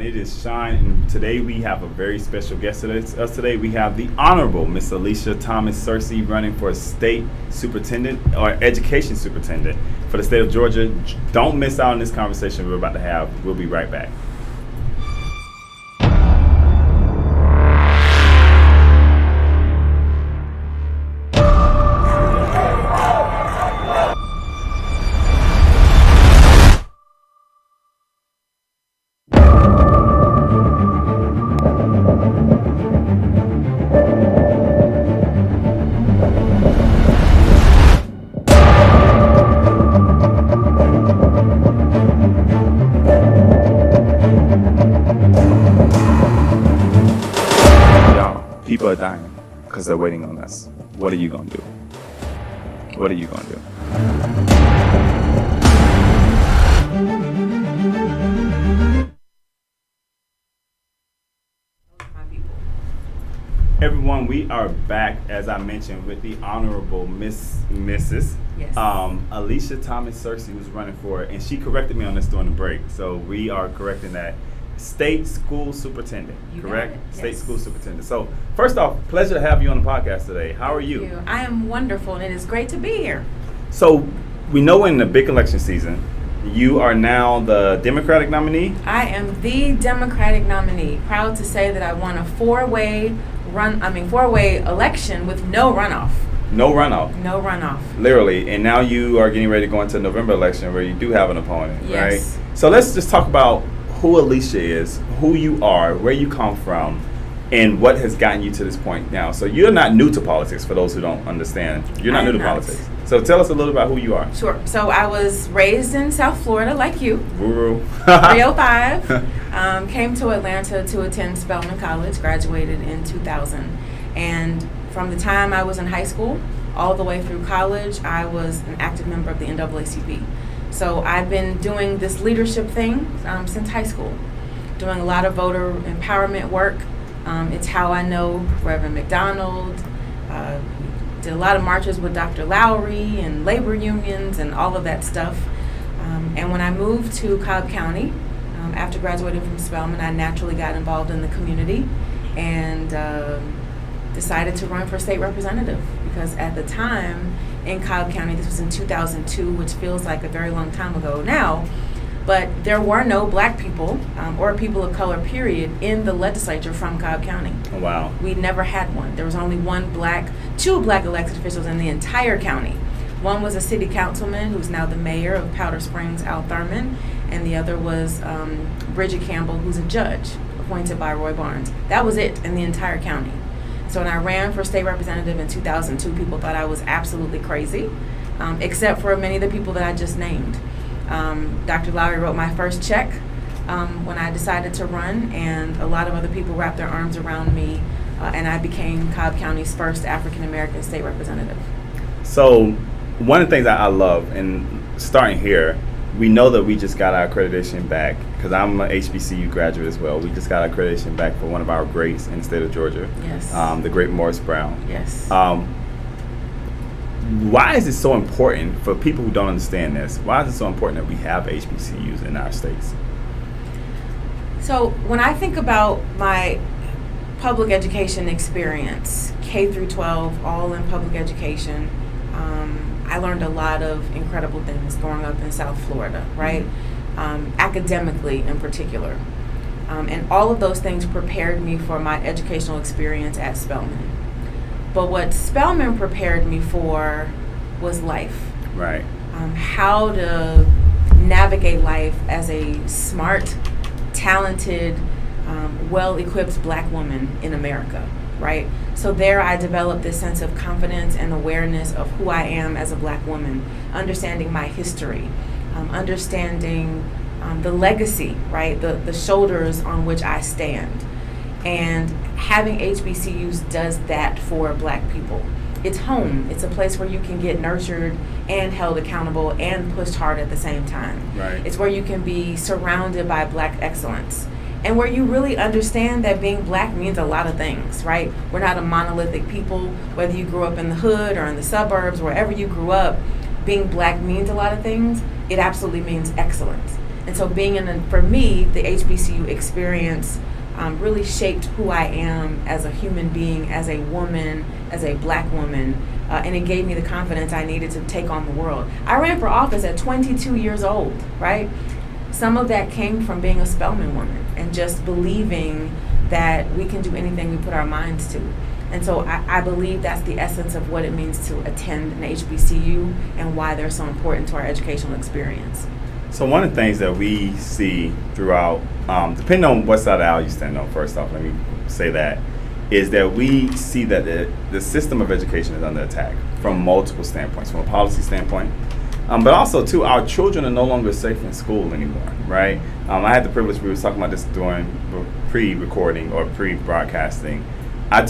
everyone. It is Sean, and today we have a very special guest with us today. We have the Honorable Miss Alicia Thomas Searcy running for State Superintendent or Education Superintendent for the state of Georgia. Don't miss out on this conversation we're about to have. We'll be right back. People are dying because they're waiting on us. What are you going to do? What are you going to do? Everyone, we are back, as I mentioned, with the Honorable Mrs. Yes. Alicia Thomas Searcy, who's running for it, and she corrected me on this during the break, so we are correcting that. State School Superintendent, correct? State School Superintendent. So, first off, pleasure to have you on the podcast today. How are you? Thank you. I am wonderful, and it is great to be here. So, we know in the big election season, you are now the Democratic nominee? I am the Democratic nominee. Proud to say that I won a four-way election with no runoff. No runoff? No runoff. Literally. And now you are getting ready to go into the November election where you do have an opponent, yes. Right? So, let's just talk about who Alicia is, who you are, where you come from, and what has gotten you to this point now. So you're not new to politics, for those who don't understand. You're not new to politics. So tell us a little about who you are. Sure. So I was raised in South Florida, like you. Woo-woo. 305. Came to Atlanta to attend Spelman College, graduated in 2000. And from the time I was in high school all the way through college, I was an active member of the NAACP. So I've been doing this leadership thing since high school, doing a lot of voter empowerment work. It's how I know Reverend McDonald, did a lot of marches with Dr. Lowry and labor unions and all of that stuff. And when I moved to Cobb County, after graduating from Spelman, I naturally got involved in the community and decided to run for state representative because at the time, in Cobb County, this was in 2002, which feels like a very long time ago now, but there were no black people or people of color, period, in the legislature from Cobb County. Oh, wow. We never had one. There was only two black elected officials in the entire county. One was a city councilman who's now the mayor of Powder Springs, Al Thurman, and the other was Bridget Campbell, who's a judge appointed by Roy Barnes. That was it in the entire county. So when I ran for state representative in 2002, people thought I was absolutely crazy, except for many of the people that I just named. Dr. Lowry wrote my first check when I decided to run, and a lot of other people wrapped their arms around me, and I became Cobb County's first African-American state representative. So one of the things that I love, and starting here, we know that we just got our accreditation back, because I'm an HBCU graduate as well. We just got our accreditation back for one of our greats in the state of Georgia. Yes. The great Morris Brown. Yes. Why is it so important for people who don't understand this? Why is it so important that we have HBCUs in our states? So when I think about my public education experience, K through 12, all in public education, I learned a lot of incredible things growing up in South Florida, right? Academically in particular. And all of those things prepared me for my educational experience at Spelman. But what Spelman prepared me for was life. Right. How to navigate life as a smart, talented, well-equipped black woman in America, right? So there I developed this sense of confidence and awareness of who I am as a black woman, understanding my history, understanding the legacy, right? The shoulders on which I stand. And having HBCUs does that for black people. It's home. It's a place where you can get nurtured and held accountable and pushed hard at the same time. Right. It's where you can be surrounded by black excellence. And where you really understand that being black means a lot of things, right? We're not a monolithic people. Whether you grew up in the hood or in the suburbs, wherever you grew up, being black means a lot of things. It absolutely means excellence. And so for me, the HBCU experience really shaped who I am as a human being, as a woman, as a black woman, and it gave me the confidence I needed to take on the world. I ran for office at 22 years old, right? Some of that came from being a Spelman woman and just believing that we can do anything we put our minds to. And so I believe that's the essence of what it means to attend an HBCU and why they're so important to our educational experience. So one of the things that we see throughout, depending on what side of the aisle you stand on, first off, let me say that, is that we see that the system of education is under attack from multiple standpoints, from a policy standpoint, but also, too, our children are no longer safe in school anymore, right? I had the privilege, we were talking about this during pre-recording or pre-broadcasting. I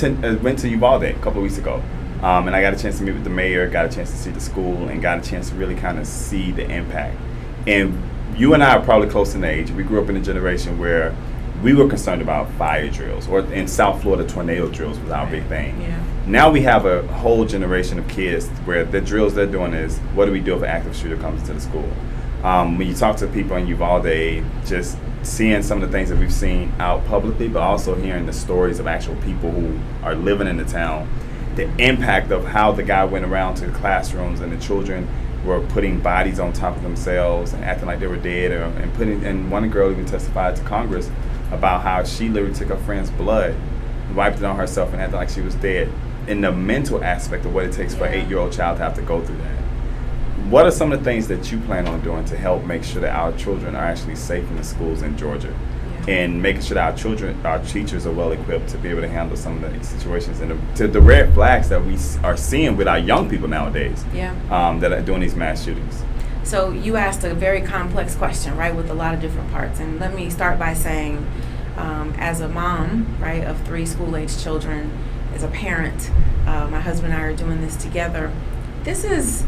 went to Uvalde a couple of weeks ago, and I got a chance to meet with the mayor, got a chance to see the school, and got a chance to really kind of see the impact. And you and I are probably close in age. We grew up in a generation where we were concerned about fire drills, or in South Florida, tornado drills was our big thing. Yeah. Now we have a whole generation of kids where the drills they're doing is, what do we do if an active shooter comes into the school? When you talk to people in Uvalde, just seeing some of the things that we've seen out publicly, but also hearing the stories of actual people who are living in the town, the impact of how the guy went around to the classrooms and the children were putting bodies on top of themselves and acting like they were dead, and one girl even testified to Congress about how she literally took her friend's blood, wiped it on herself, and acted like she was dead. In the mental aspect of what it takes for an 8-year-old child to have to go through that. What are some of the things that you plan on doing to help make sure that our children are actually safe in the schools in Georgia? And making sure that our teachers are well equipped to be able to handle some of the situations and the red flags that we are seeing with our young people nowadays that are doing these mass shootings. So you asked a very complex question, right, with a lot of different parts. And let me start by saying, as a mom, right, of 3 school-age children, as a parent, my husband and I are doing this together. This is,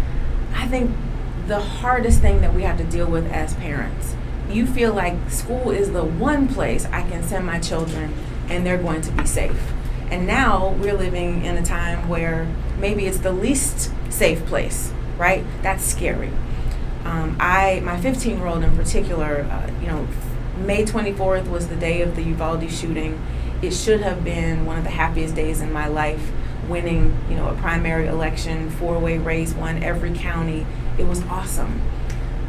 I think, the hardest thing that we have to deal with as parents. You feel like school is the one place I can send my children and they're going to be safe. And now we're living in a time where maybe it's the least safe place, right? That's scary. My 15-year-old in particular, May 24th was the day of the Uvalde shooting. It should have been one of the happiest days in my life, winning, a primary election, 4-way race, won every county. It was awesome.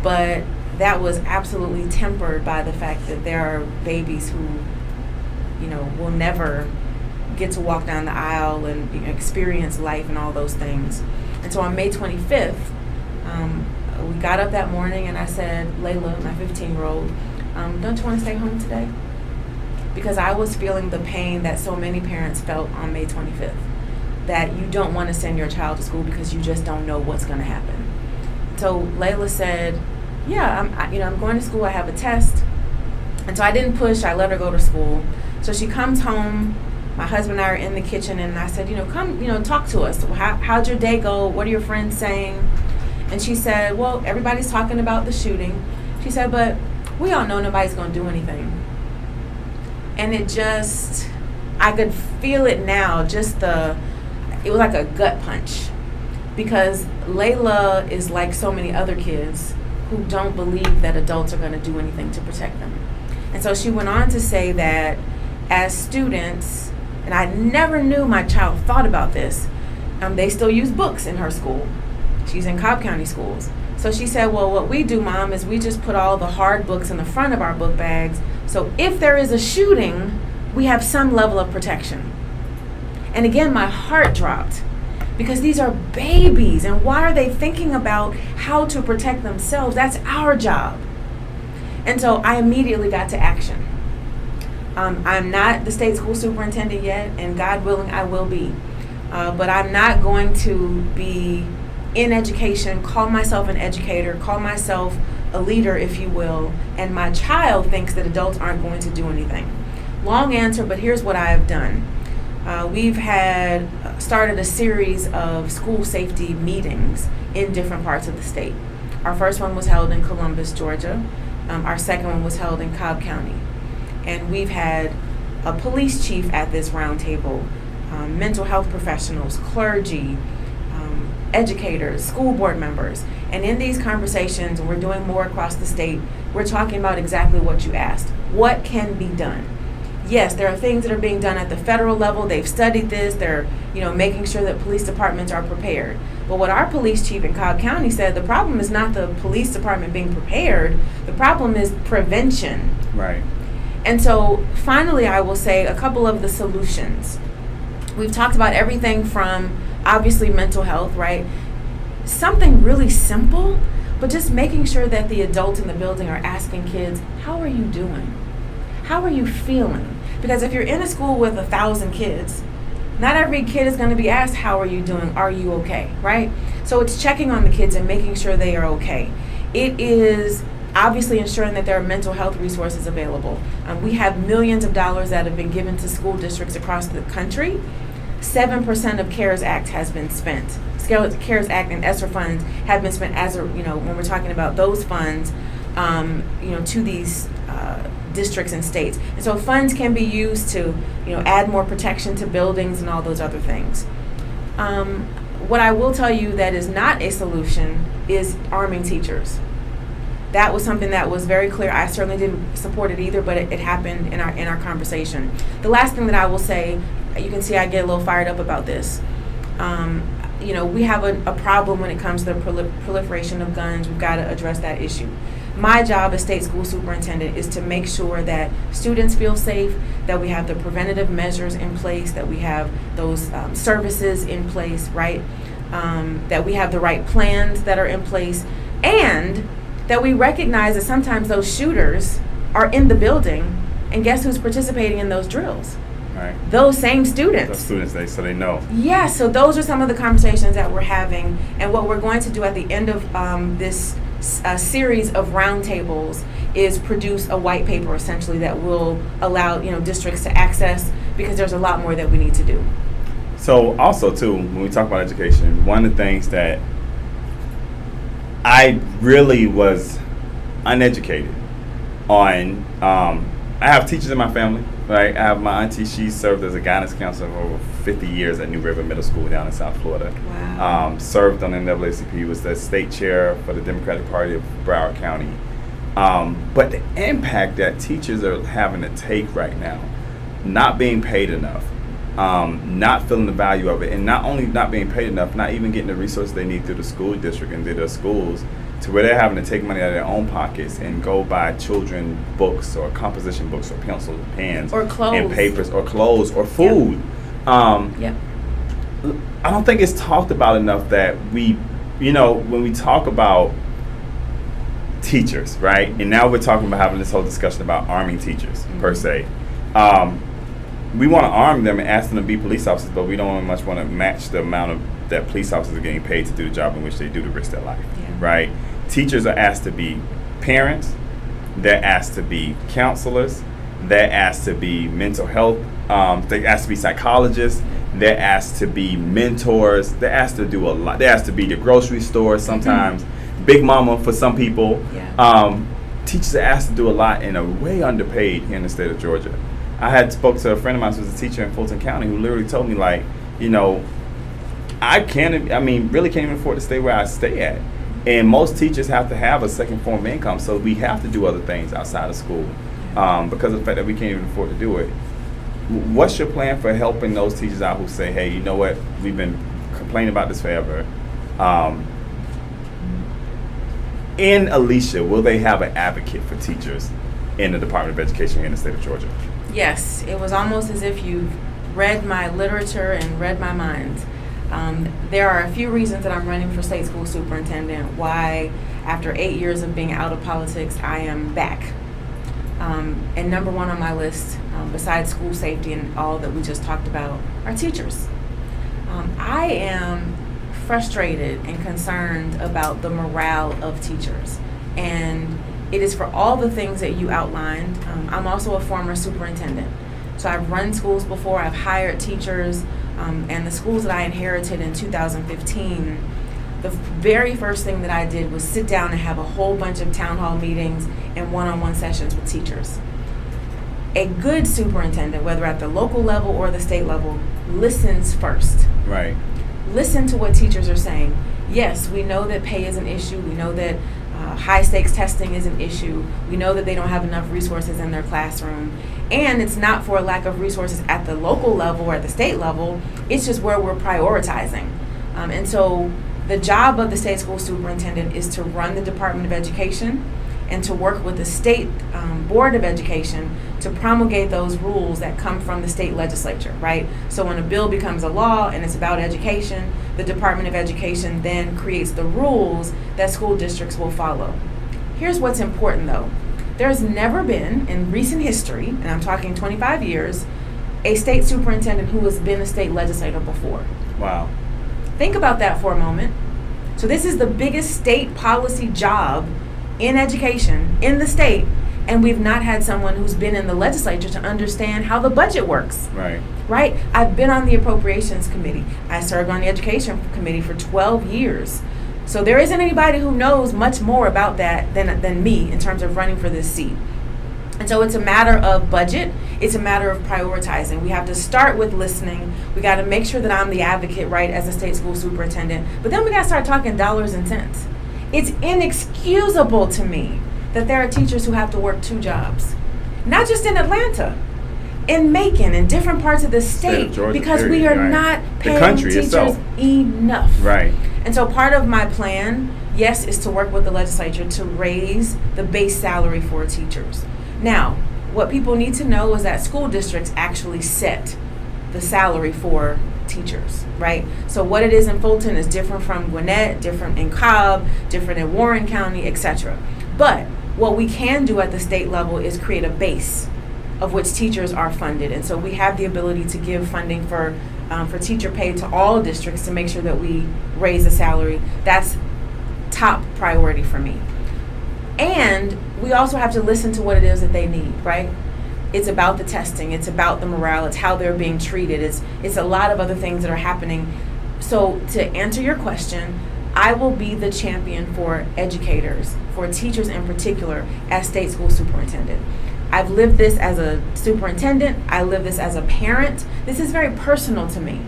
But that was absolutely tempered by the fact that there are babies who, will never get to walk down the aisle and experience life and all those things. And so on May 25th, we got up that morning and I said, Layla, my 15-year-old, don't you want to stay home today? Because I was feeling the pain that so many parents felt on May 25th, that you don't want to send your child to school because you just don't know what's going to happen. So Layla said, yeah, I'm going to school, I have a test. And so I didn't push, I let her go to school. So she comes home, my husband and I are in the kitchen, and I said, come, talk to us. How'd your day go? What are your friends saying? And she said, well, everybody's talking about the shooting. She said, but we all know nobody's going to do anything. And I could feel it now, it was like a gut punch. Because Layla is like so many other kids who don't believe that adults are going to do anything to protect them. And so she went on to say that as students, and I never knew my child thought about this, they still use books in her school. She's in Cobb County schools. So she said, well, what we do, Mom, is we just put all the hard books in the front of our book bags. So if there is a shooting, we have some level of protection. And again, my heart dropped. Because these are babies, and why are they thinking about how to protect themselves? That's our job. And so I immediately got to action. I'm not the state school superintendent yet, and God willing, I will be. But I'm not going to be in education, call myself an educator, call myself a leader, if you will, and my child thinks that adults aren't going to do anything. Long answer, but here's what I have done. We've started a series of school safety meetings in different parts of the state. Our first one was held in Columbus, Georgia. Our second one was held in Cobb County. And we've had a police chief at this roundtable, mental health professionals, clergy, educators, school board members. And in these conversations, and we're doing more across the state, we're talking about exactly what you asked. What can be done? Yes, there are things that are being done at the federal level. They've studied this. They're, making sure that police departments are prepared. But what our police chief in Cobb County said, the problem is not the police department being prepared. The problem is prevention. Right. And so finally, I will say a couple of the solutions. We've talked about everything from obviously mental health, right? Something really simple, but just making sure that the adults in the building are asking kids, how are you doing? How are you feeling? Because if you're in a school with 1,000 kids, not every kid is going to be asked, how are you doing? Are you okay? Right? So it's checking on the kids and making sure they are okay. It is obviously ensuring that there are mental health resources available. We have millions of dollars that have been given to school districts across the country. 7% of CARES Act has been spent. CARES Act and ESSER funds have been spent as when we're talking about those funds, to these districts and states. And so funds can be used to, add more protection to buildings and all those other things. What I will tell you that is not a solution is arming teachers. That was something that was very clear. I certainly didn't support it either, but it happened in our conversation. The last thing that I will say, you can see I get a little fired up about this. We have a problem when it comes to the proliferation of guns. We've got to address that issue. My job as state school superintendent is to make sure that students feel safe, that we have the preventative measures in place, that we have those services in place, right? That we have the right plans that are in place, and that we recognize that sometimes those shooters are in the building, and guess who's participating in those drills? Right. Those same students. Those students, so they know. Yeah, so those are some of the conversations that we're having, and what we're going to do at the end of this series of roundtables is produce a white paper essentially that will allow districts to access, because there's a lot more that we need to do. So also too, when we talk about education, one of the things that I really was uneducated on, I have teachers in my family, right? I have my auntie, she served as a guidance counselor for over 50 years at New River Middle School down in South Florida. Wow. Served on the NAACP, was the state chair for the Democratic Party of Broward County. But the impact that teachers are having to take right now, not being paid enough, not feeling the value of it, and not only not being paid enough, not even getting the resources they need through the school district and through their schools, to where they're having to take money out of their own pockets and go buy children books or composition books or pencils, pens, or clothes, and papers, or clothes, or food. Yep. I don't think it's talked about enough that we, when we talk about teachers, right? And now we're talking about having this whole discussion about arming teachers, per se. We want to arm them and ask them to be police officers, but we don't much want to match the amount of that police officers are getting paid to do the job in which they do to risk their life, right? Teachers are asked to be parents, they're asked to be counselors, they're asked to be mental health, they're asked to be psychologists, they're asked to be mentors, they're asked to do a lot. They're asked to be the grocery store sometimes, big mama for some people. Teachers are asked to do a lot and are way underpaid here in the state of Georgia. I had spoke to a friend of mine who was a teacher in Fulton County who literally told me, like, really can't even afford to stay where I stay at. And most teachers have to have a second form of income, so we have to do other things outside of school because of the fact that we can't even afford to do it. What's your plan for helping those teachers out who say, hey, you know what, we've been complaining about this forever? In Alicia, will they have an advocate for teachers in the Department of Education here in the state of Georgia? Yes, it was almost as if you read my literature and read my mind. There are a few reasons that I'm running for state school superintendent, why after 8 years of being out of politics, I am back. And number one on my list, besides school safety and all that we just talked about, are teachers. I am frustrated and concerned about the morale of teachers. And it is for all the things that you outlined. I'm also a former superintendent. So I've run schools before, I've hired teachers, and the schools that I inherited in 2015, the very first thing that I did was sit down and have a whole bunch of town hall meetings and one-on-one sessions with teachers. A good superintendent, whether at the local level or the state level, listens first. Right. listen to what teachers are saying. Yes, we know that pay is an issue. We know that high stakes testing is an issue. We know that they don't have enough resources in their classroom. And it's not for a lack of resources at the local level or at the state level. It's just where we're prioritizing. And so the job of the state school superintendent is to run the Department of Education and to work with the state Board of Education to promulgate those rules that come from the state legislature, right? So when a bill becomes a law and it's about education, the Department of Education then creates the rules that school districts will follow. Here's what's important though. There's never been in recent history, and I'm talking 25 years, a state superintendent who has been a state legislator before. Wow. Think about that for a moment. So this is the biggest state policy job in education in the state, and we've not had someone who's been in the legislature to understand how the budget works. Right? I've been on the appropriations committee. I served on the education committee for 12 years. So there isn't anybody who knows much more about that than me in terms of running for this seat. And so it's a matter of budget. It's a matter of prioritizing. We have to start with listening. We got to make sure that I'm the advocate, right, as a state school superintendent. But then we got to start talking dollars and cents. It's inexcusable to me that there are teachers who have to work 2 jobs, not just in Atlanta, in Macon, in different parts of the state, Georgia, because period, we are right. not The paying country teachers itself. enough. Right. And so part of my plan, yes, is to work with the legislature to raise the base salary for teachers. Now, what people need to know is that school districts actually set the salary for teachers, right? So what it is in Fulton is different from Gwinnett, different in Cobb, different in Warren County, etc. But what we can do at the state level is create a base of which teachers are funded. And so we have the ability to give funding for teacher pay to all districts to make sure that we raise the salary. That's top priority for me. And we also have to listen to what it is that they need, right? It's about the testing, it's about the morale, it's how they're being treated, it's a lot of other things that are happening. So to answer your question, I will be the champion for educators, for teachers in particular, as state school superintendent. I've lived this as a superintendent, I live this as a parent. This is very personal to me.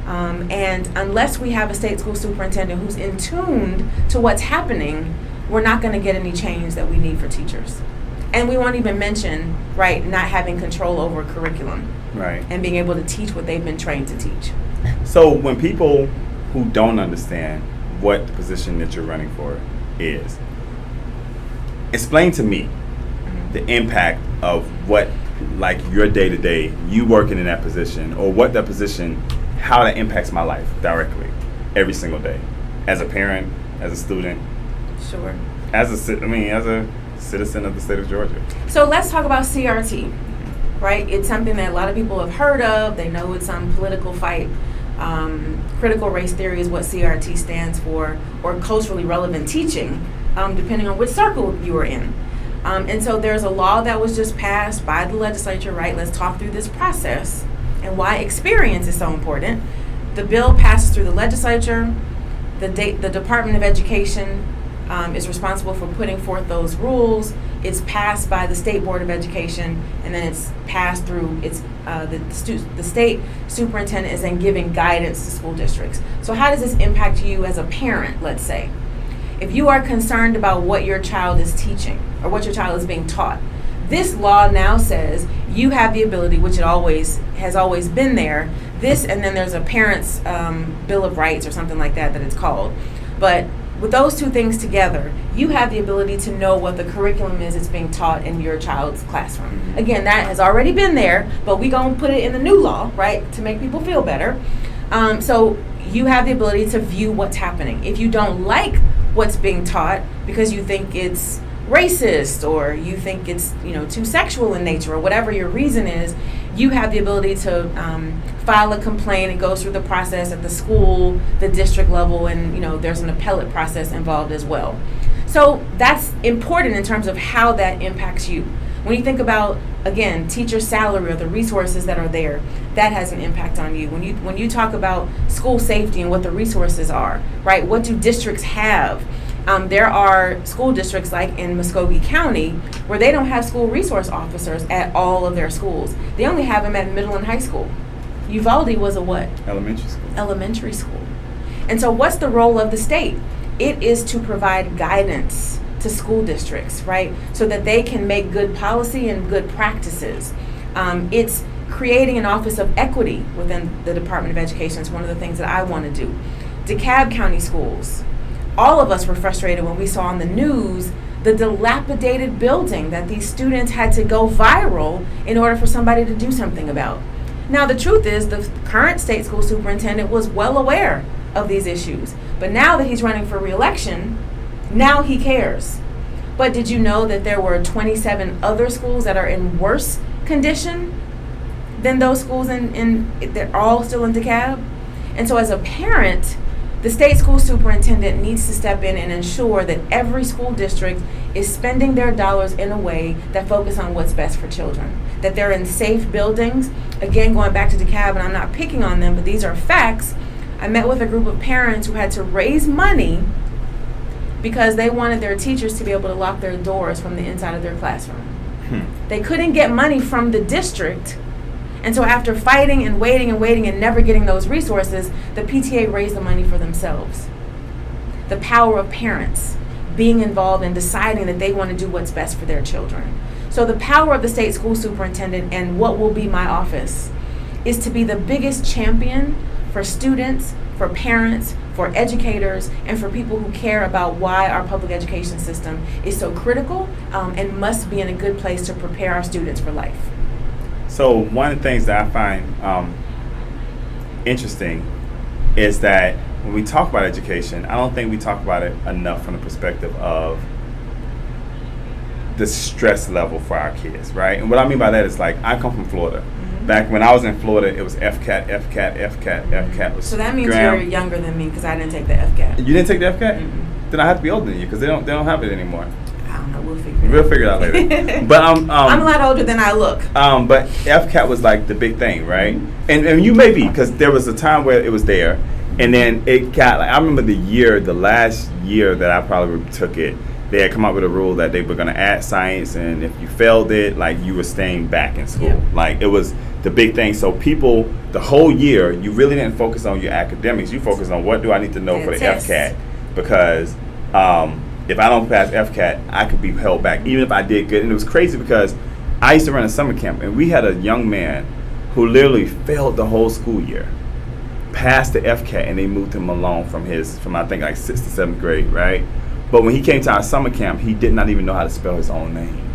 And unless we have a state school superintendent who's in tune to what's happening, we're not going to get any change that we need for teachers. And we won't even mention, right, not having control over curriculum. Right. And being able to teach what they've been trained to teach. So when people who don't understand what the position that you're running for is, explain to me the impact of what, like your day-to-day, you working in that position, or what that position, how that impacts my life directly every single day, as a parent, as a student. Sure. As a citizen of the state of Georgia. So let's talk about CRT, right? It's something that a lot of people have heard of. They know it's some political fight. Critical race theory is what CRT stands for, or culturally relevant teaching, depending on which circle you are in. And so there's a law that was just passed by the legislature, right? Let's talk through this process and why experience is so important. The bill passes through the legislature. The Department of Education is responsible for putting forth those rules. It's passed by the State Board of Education, and then it's passed through the state superintendent is then giving guidance to school districts. So how does this impact you as a parent, let's say? If you are concerned about what your child is teaching or what your child is being taught, this law now says you have the ability, which it has always been there, this, and then there's a parent's Bill of Rights or something like that it's called. But with those 2 things together, you have the ability to know what the curriculum is that's being taught in your child's classroom. Again, that has already been there, but we're going to put it in the new law, right, to make people feel better. So you have the ability to view what's happening. If you don't like what's being taught because you think it's racist or you think it's too sexual in nature or whatever your reason is, you have the ability to file a complaint. It goes through the process at the school, the district level, and there's an appellate process involved as well. So that's important in terms of how that impacts you. When you think about, again, teacher salary or the resources that are there, that has an impact on you. When you talk about school safety and what the resources are, right? What do districts have? There are school districts like in Muskogee County where they don't have school resource officers at all of their schools. They only have them at middle and high school. Uvalde was a what? Elementary school. Elementary school. And so what's the role of the state? It is to provide guidance to school districts, right? So that they can make good policy and good practices. It's creating an office of equity within the Department of Education. It's one of the things that I want to do. DeKalb County schools. All of us were frustrated when we saw on the news the dilapidated building that these students had to go viral in order for somebody to do something about. Now, the truth is the current state school superintendent was well aware of these issues. But now that he's running for re-election, now he cares. But did you know that there were 27 other schools that are in worse condition than those schools they're all still in DeKalb? And so as a parent, the state school superintendent needs to step in and ensure that every school district is spending their dollars in a way that focus on what's best for children. That they're in safe buildings. Again, going back to DeKalb, and I'm not picking on them, but these are facts. I met with a group of parents who had to raise money because they wanted their teachers to be able to lock their doors from the inside of their classroom. They couldn't get money from the district. And so after fighting and waiting and never getting those resources, the PTA raised the money for themselves. The power of parents being involved in deciding that they want to do what's best for their children. So the power of the state school superintendent and what will be my office is to be the biggest champion for students, for parents, for educators, and for people who care about why our public education system is so critical and must be in a good place to prepare our students for life. So one of the things that I find interesting is that when we talk about education, I don't think we talk about it enough from the perspective of the stress level for our kids, right? And what I mean by that is, like, I come from Florida. Back when I was in Florida, it was FCAT, FCAT, FCAT, FCAT. Was so that means you're younger than me because I didn't take the FCAT. You didn't take the FCAT? Mm-hmm. Then I have to be older than you because they don't have it anymore. I don't know. We'll figure it out later. But I'm a lot older than I look. But FCAT was like the big thing, right? Mm-hmm. And you may be, because there was a time where it was there, and then it got, like, I remember the last year that I probably took it, they had come up with a rule that they were going to add science, and if you failed it, like, you were staying back in school. Yeah. Like, it was the big thing. So people, the whole year, you really didn't focus on your academics. You focused on what do I need to know for the FCAT, because if I don't pass FCAT, I could be held back, even if I did good. And it was crazy because I used to run a summer camp, and we had a young man who literally failed the whole school year, passed the FCAT, and they moved him along from I think like 6th to 7th grade, right? But when he came to our summer camp, he did not even know how to spell his own name.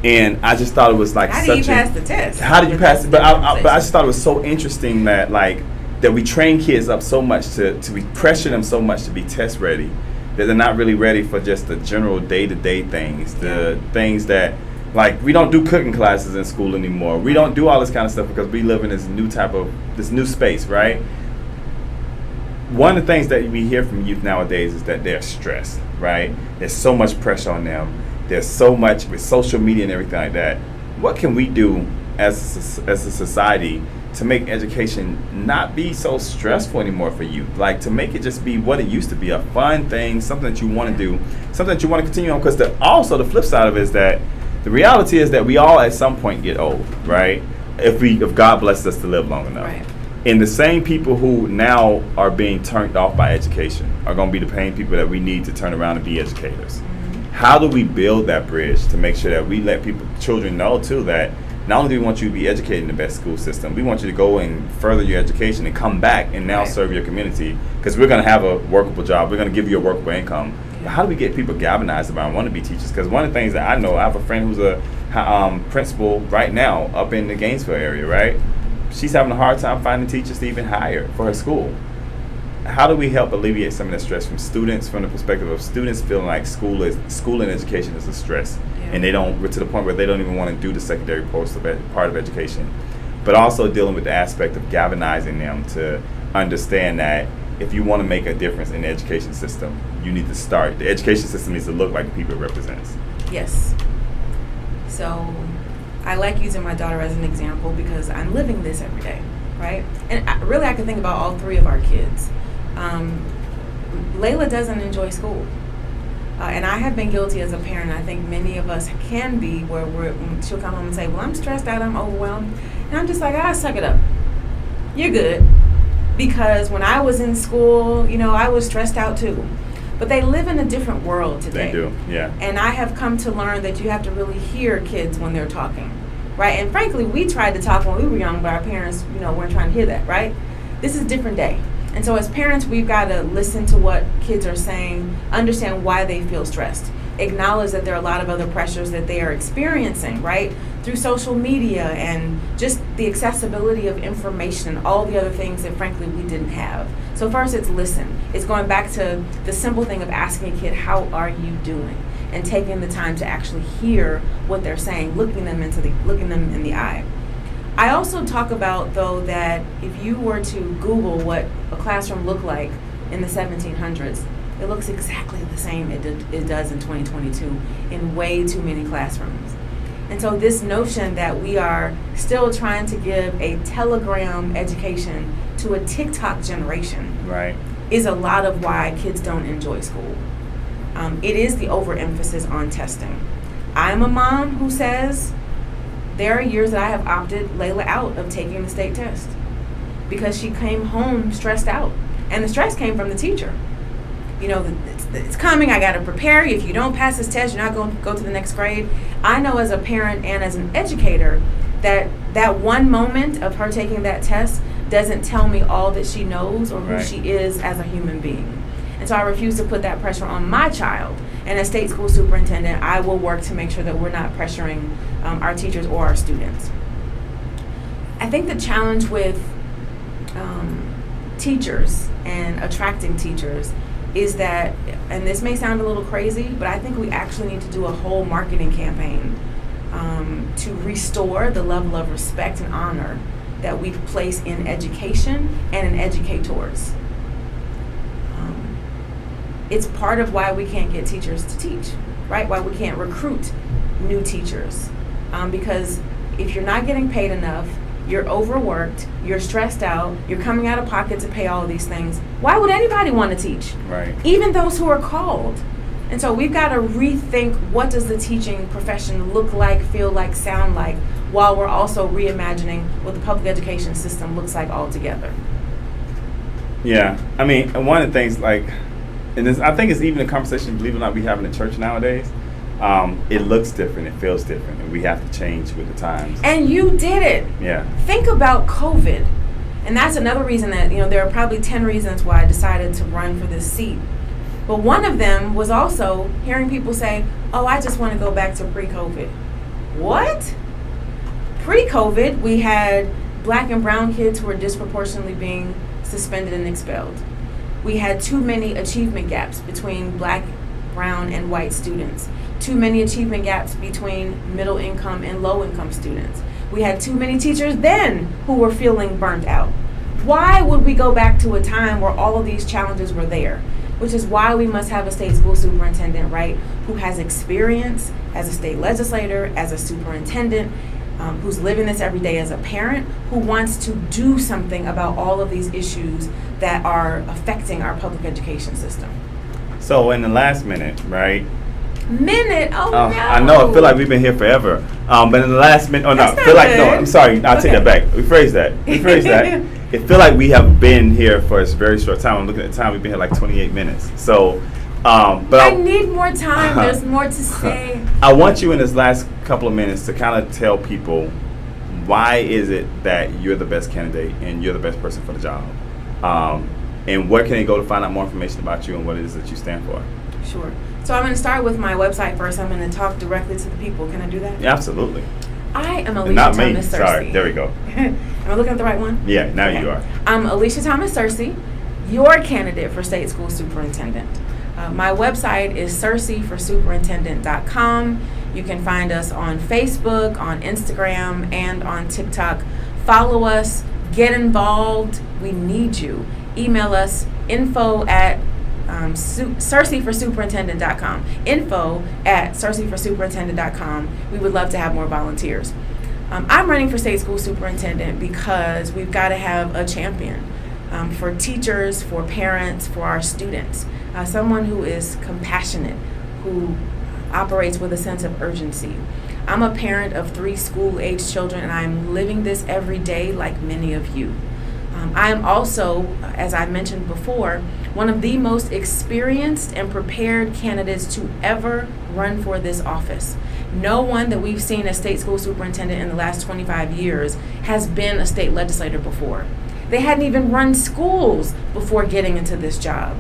And I just thought it was like how did you pass the test? How did you pass it? But I just thought it was so interesting that, like, that we train kids up so much to we pressure them so much to be test ready that they're not really ready for just the general day-to-day things, the things that, like, we don't do cooking classes in school anymore. We don't do all this kind of stuff because we live in this new space, right? One of the things that we hear from youth nowadays is that they're stressed, right? There's so much pressure on them. There's so much with social media and everything like that. What can we do as a society to make education not be so stressful anymore for youth? Like, to make it just be what it used to be, a fun thing, something that you want to do, something that you want to continue on. Because also the flip side of it is that the reality is that we all at some point get old, right? If God blesses us to live long enough. Right. And the same people who now are being turned off by education are going to be the same people that we need to turn around and be educators. How do we build that bridge to make sure that we let children know, too, that not only do we want you to be educated in the best school system, we want you to go and further your education and come back and now serve your community, because we're going to have a workable job. We're going to give you a workable income. But how do we get people galvanized about wanting to be teachers? Because one of the things that I know, I have a friend who's a principal right now up in the Gainesville area, right? She's having a hard time finding teachers to even hire for her school. How do we help alleviate some of that stress from students, from the perspective of students feeling like school and education is a stress, and we're to the point where they don't even want to do the secondary part of education, but also dealing with the aspect of galvanizing them to understand that if you want to make a difference in the education system, you need to start. The education system needs to look like the people it represents. Yes. So I like using my daughter as an example because I'm living this every day, right? And I can think about all three of our kids. Layla doesn't enjoy school. And I have been guilty as a parent. I think many of us can be where she'll come home and say, well, I'm stressed out, I'm overwhelmed. And I'm just like, suck it up. you're good. Because when I was in school, I was stressed out too. But they live in a different world today. They do, yeah. And I have come to learn that you have to really hear kids when they're talking, right? And frankly, we tried to talk when we were young, but our parents, weren't trying to hear that, right? This is a different day. And so as parents, we've got to listen to what kids are saying, understand why they feel stressed, acknowledge that there are a lot of other pressures that they are experiencing, right? Through social media and just the accessibility of information and all the other things that frankly we didn't have. So first it's listen. It's going back to the simple thing of asking a kid, how are you doing? And taking the time to actually hear what they're saying, looking them in the eye. I also talk about, though, that if you were to Google what a classroom looked like in the 1700s, it looks exactly the same it does in 2022 in way too many classrooms. And so this notion that we are still trying to give a telegram education to a TikTok generation right. is a lot of why kids don't enjoy school. It is the overemphasis on testing. I'm a mom who says there are years that I have opted Layla out of taking the state test because she came home stressed out. And the stress came from the teacher. It's coming, I got to prepare you. If you don't pass this test, you're not going to go to the next grade. I know as a parent and as an educator that one moment of her taking that test doesn't tell me all that she knows or who right. she is as a human being. And so I refuse to put that pressure on my child. And as state school superintendent, I will work to make sure that we're not pressuring our teachers or our students. I think the challenge with teachers and attracting teachers is that, and this may sound a little crazy, but I think we actually need to do a whole marketing campaign to restore the level of respect and honor that we place in education and in educators. It's part of why we can't get teachers to teach, right? Why we can't recruit new teachers. Because if you're not getting paid enough, you're overworked, you're stressed out, you're coming out of pocket to pay all of these things, why would anybody want to teach? Right. Even those who are called. And so we've got to rethink what does the teaching profession look like, feel like, sound like, while we're also reimagining what the public education system looks like altogether. Yeah, I mean, and one of the things, and I think it's even a conversation, believe it or not, we have in the church nowadays. It looks different, it feels different, and we have to change with the times. And you did it. Yeah. Think about COVID. And that's another reason that, there are probably 10 reasons why I decided to run for this seat. But one of them was also hearing people say, oh, I just want to go back to pre-COVID. What? Pre-COVID, we had black and brown kids who were disproportionately being suspended and expelled. We had too many achievement gaps between black, brown, and white students. Too many achievement gaps between middle income and low income students. We had too many teachers then who were feeling burnt out. Why would we go back to a time where all of these challenges were there? Which is why we must have a state school superintendent, right, who has experience as a state legislator, as a superintendent, who's living this every day as a parent, who wants to do something about all of these issues that are affecting our public education system. So in the last minute, right? Oh no. I know, I feel like we've been here forever. But in the last minute, I'm sorry, I'll take that back. Rephrase that. It feel like we have been here for a very short time. I'm looking at the time, we've been here like 28 minutes. So, but I need more time, there's more to say. I want you in this last couple of minutes to kind of tell people why is it that you're the best candidate and you're the best person for the job? And where can they go to find out more information about you and what it is that you stand for? Sure. So I'm going to start with my website first. I'm going to talk directly to the people. Can I do that? Yeah, absolutely. I am Alicia Not Thomas me. Searcy. Sorry, there we go. Am I looking at the right one? Yeah, now Okay. you are. I'm Alicia Thomas Searcy, your candidate for state school superintendent. My website is searcyforsuperintendent.com. You can find us on Facebook, on Instagram, and on TikTok. Follow us. Get involved. We need you. Email us info@searcyforsuperintendent.com. info@searcyforsuperintendent.com. We would love to have more volunteers. I'm running for state school superintendent because we've got to have a champion for teachers, for parents, for our students. Someone who is compassionate, who operates with a sense of urgency. I'm a parent of 3 school-age children, and I'm living this every day like many of you. I am also, as I mentioned before, one of the most experienced and prepared candidates to ever run for this office. No one that we've seen as state school superintendent in the last 25 years has been a state legislator before. They hadn't even run schools before getting into this job.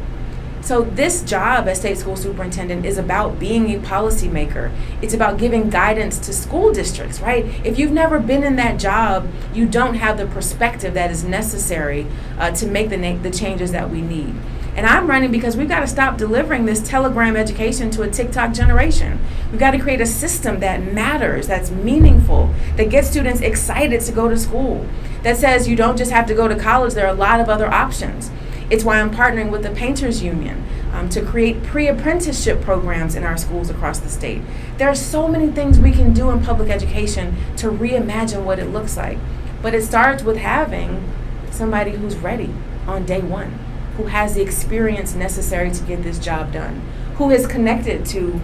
So this job as state school superintendent is about being a policymaker. It's about giving guidance to school districts, right? If you've never been in that job, you don't have the perspective that is necessary to make the changes that we need. And I'm running because we've got to stop delivering this telegram education to a TikTok generation. We've got to create a system that matters, that's meaningful, that gets students excited to go to school, that says you don't just have to go to college, there are a lot of other options. It's why I'm partnering with the Painters Union to create pre-apprenticeship programs in our schools across the state. There are so many things we can do in public education to reimagine what it looks like. But it starts with having somebody who's ready on day one, who has the experience necessary to get this job done, who is connected to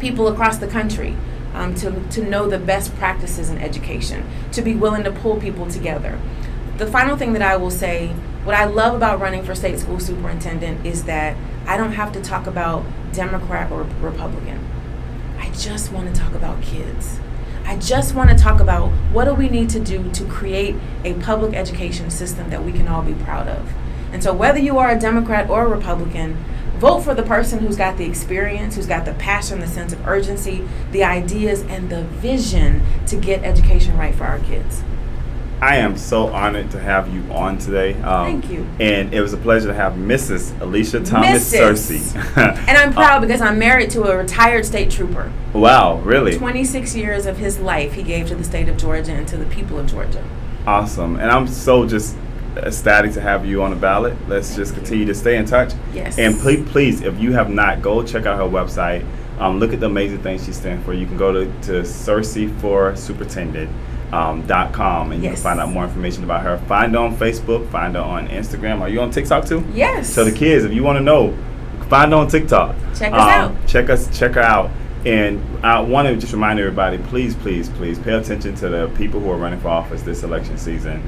people across the country to know the best practices in education, to be willing to pull people together. The final thing that I will say, what I love about running for state school superintendent is that I don't have to talk about Democrat or Republican. I just want to talk about kids. I just want to talk about what do we need to do to create a public education system that we can all be proud of. And so whether you are a Democrat or a Republican, vote for the person who's got the experience, who's got the passion, the sense of urgency, the ideas, and the vision to get education right for our kids. I am so honored to have you on today. Thank you. And it was a pleasure to have Mrs. Alicia Thomas Searcy. And I'm proud because I'm married to a retired state trooper. Wow, really? 26 years of his life he gave to the state of Georgia and to the people of Georgia. Awesome. And I'm so just ecstatic to have you on the ballot. Let's just continue to stay in touch. Yes. And please, if you have not, go check out her website. Look at the amazing things she stands for. You can go to SearcyForSuperintendent.com and you can find out more information about her. Find her on Facebook, find her on Instagram. Are you on TikTok too? Yes. So the kids, if you want to know, find her on TikTok. Check us out. Check her out. And I want to just remind everybody, please pay attention to the people who are running for office this election season.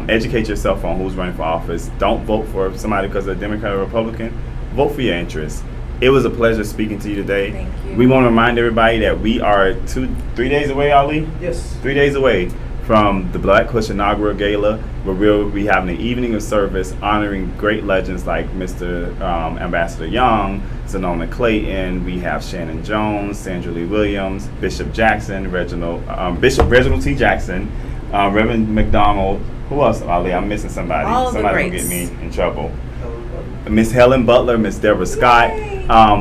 Educate yourself on who's running for office. Don't vote for somebody because they're Democrat or Republican. Vote for your interests. It was a pleasure speaking to you today. Thank you. We want to remind everybody that we are 3 days away, Ali? Yes. 3 days away from the Black Push inaugural gala, where we'll be having an evening of service honoring great legends like Mr. Ambassador Young, Sonoma Clayton. We have Shannon Jones, Sandra Lee Williams, Bishop Jackson, Bishop Reginald T. Jackson, Reverend McDonald. Who else, Ali? I'm missing somebody. All of the Somebody will greats. get me in trouble. Miss Helen Butler, Miss Deborah Scott.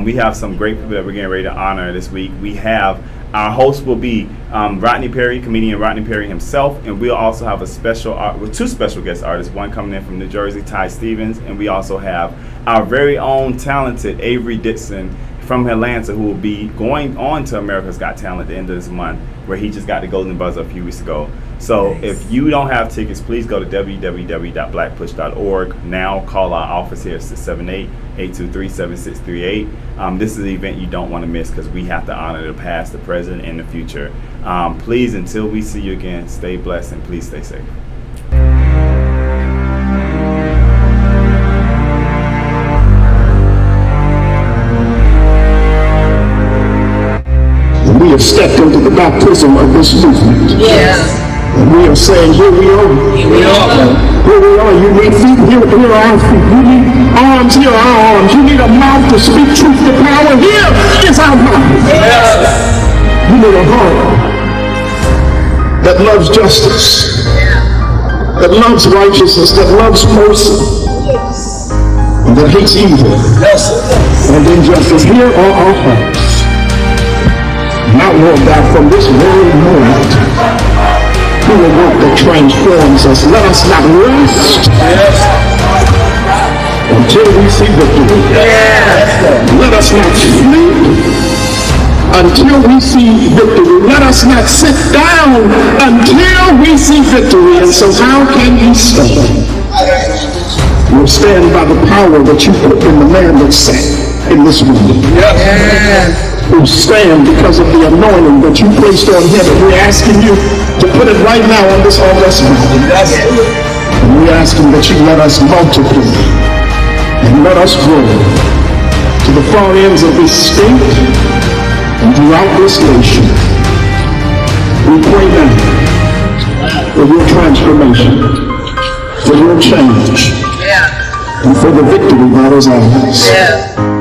We have some great people that we're getting ready to honor this week. We have, our host will be Rodney Perry, comedian Rodney Perry himself, and we'll also have a special, two special guest artists, one coming in from New Jersey, Ty Stevens, and we also have our very own talented Avery Dixon from Atlanta, who will be going on to America's Got Talent at the end of this month, where he just got the Golden Buzzer a few weeks ago. So if you don't have tickets, please go to www.blackpush.org. Now call our office here at 678-823-7638. This is an event you don't want to miss because we have to honor the past, the present, and the future. Please, until we see you again, stay blessed and please stay safe. We have stepped into the baptism of this movement. Yes. And we are saying, here we are. Here we are. Here we are. You need feet, here are our feet. You need arms, here are our arms. You need a mouth to speak truth to power. Here is our mouth. Yes. You need a heart that loves justice, that loves righteousness, that loves mercy, and that hates evil and injustice. Here are our hearts. Now, Lord God, from this very moment, do a work that transforms us. Let us not rest until we see victory. Let us not sleep until we see victory. Let us not sit down until we see victory. And so how can we stand? We'll stand by the power that you put in the man that sat in this room. Who stand because of the anointing that you placed on him. And we're asking you to put it right now on this august mountain. we ask Him that You let us multiply and let us grow to the far ends of this state and throughout this nation. We pray now for Your transformation, for Your change, and for the victory that is ours.